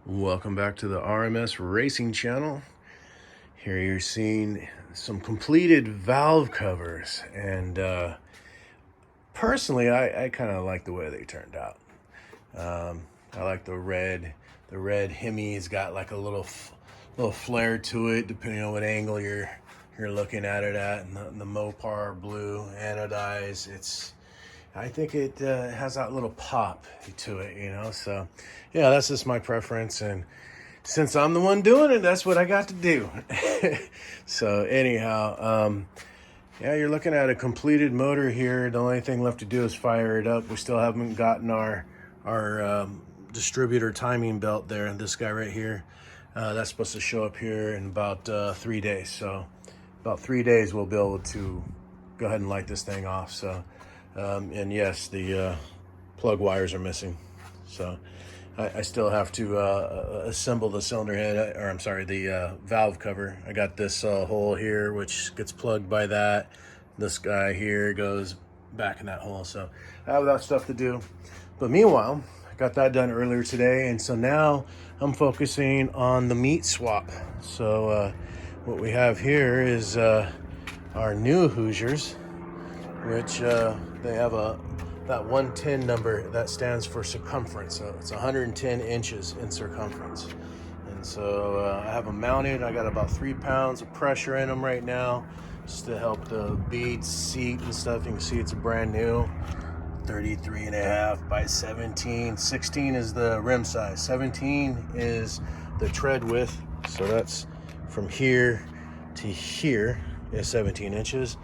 Welcome back to the RMS Racing Channel. Here you're seeing some completed valve covers, and personally I kind of like the way they turned out. I like the red Hemi's got like a little flare to it depending on what angle you're looking at it at, and the Mopar blue anodized. I think it has that little pop to it, you know. So, yeah, that's just my preference, and since I'm the one doing it, that's what I got to do. So, anyhow, yeah, you're looking at a completed motor here. The only thing left to do is fire it up. We still haven't gotten our distributor timing belt there, and this guy right here, that's supposed to show up here in about 3 days. So, about 3 days, we'll be able to go ahead and light this thing off. So. And yes, the plug wires are missing, so I still have to assemble the cylinder head, or I'm sorry, the valve cover. I got this hole here, which gets plugged by that. This guy here goes back in that hole, so I have that stuff to do. But meanwhile, I got that done earlier today, and so now I'm focusing on the meat swap. So what we have here is our new Hoosiers, which they have that 110 number that stands for circumference. So it's 110 inches in circumference. And so I have them mounted. I got about 3 pounds of pressure in them right now, just to help the beads seat and stuff. You can see it's a brand new 33.5 by 17. 16 is the rim size. 17 is the tread width. So that's from here to here is 17 inches.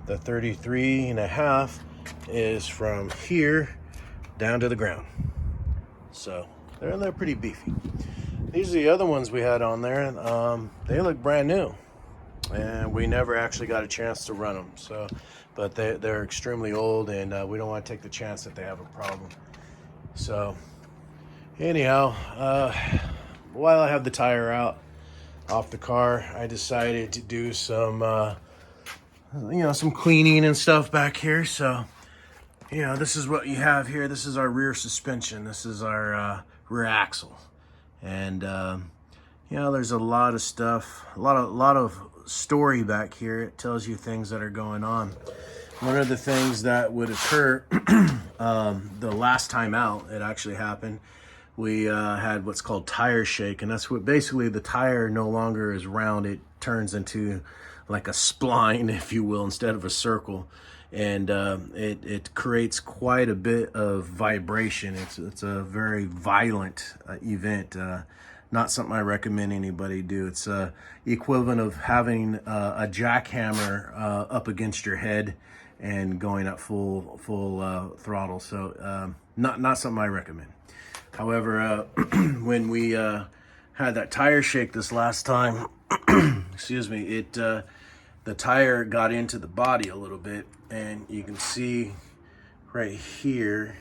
The 33.5 is from here down to the ground. So they're pretty beefy. These are the other ones we had on there. They look brand new, and we never actually got a chance to run them. So, but they're extremely old, and we don't want to take the chance that they have a problem. So anyhow, while I have the tire out off the car, I decided to do some some cleaning and stuff back here. So, this is what you have here. This is our rear suspension. This is our rear axle. And, there's a lot of stuff, a lot of story back here. It tells you things that are going on. One of the things that would occur the last time out, it actually happened, we had what's called tire shake. And that's what basically the tire no longer is round. It turns into like a spline, if you will, instead of a circle, and it creates quite a bit of vibration. It's a very violent event. Not something I recommend anybody do. It's equivalent of having a jackhammer up against your head and going at full throttle. So not something I recommend. However, when we had that tire shake this last time, excuse me, the tire got into the body a little bit, and you can see right here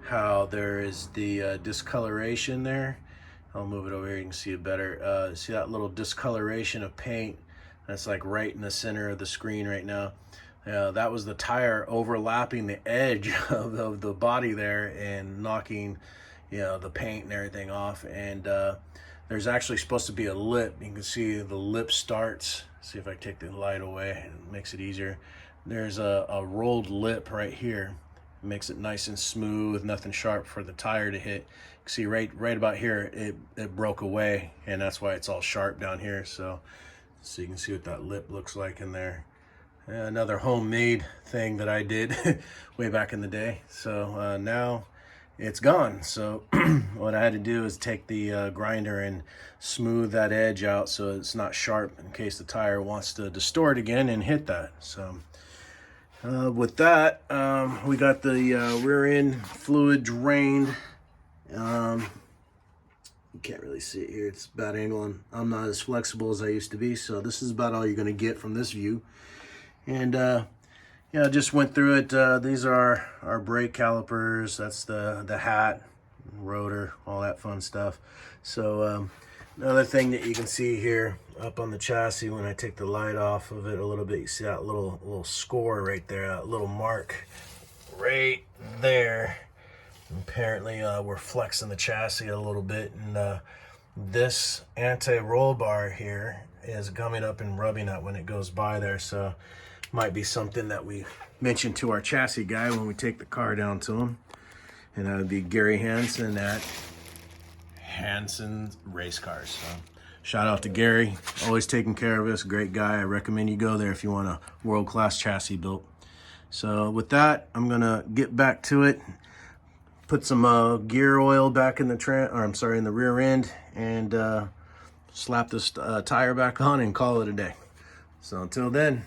how there is the discoloration there. I'll move it over here, you can see it better. See that little discoloration of paint that's like right in the center of the screen right now. That was the tire overlapping the edge of the body there and knocking the paint and everything off. And there's actually supposed to be a lip. You can see the lip starts. See if I take the light away, it makes it easier. There's a rolled lip right here. It makes it nice and smooth, nothing sharp for the tire to hit. You can see right about here, it broke away, and that's why it's all sharp down here. So you can see what that lip looks like in there. Another homemade thing that I did way back in the day. So now it's gone. So what I had to do is take the grinder and smooth that edge out so it's not sharp in case the tire wants to distort again and hit that. So with that, we got the rear end fluid drained. You can't really see it here. It's a bad angle, and I'm not as flexible as I used to be. So this is about all you're going to get from this view. And I just went through it. These are our brake calipers. That's the hat, rotor, all that fun stuff. So another thing that you can see here up on the chassis, when I take the light off of it a little bit, you see that little score right there, that little mark right there. Apparently we're flexing the chassis a little bit, and this anti-roll bar here is gumming up and rubbing it when it goes by there, so might be something that we mention to our chassis guy when we take the car down to him. And that would be Gary Hansen at Hansen's Race Cars. So shout out to Gary, always taking care of us, great guy. I recommend you go there if you want a world-class chassis built. So with that, I'm gonna get back to it, put some gear oil back in the in the rear end, and slap this tire back on and call it a day. So until then,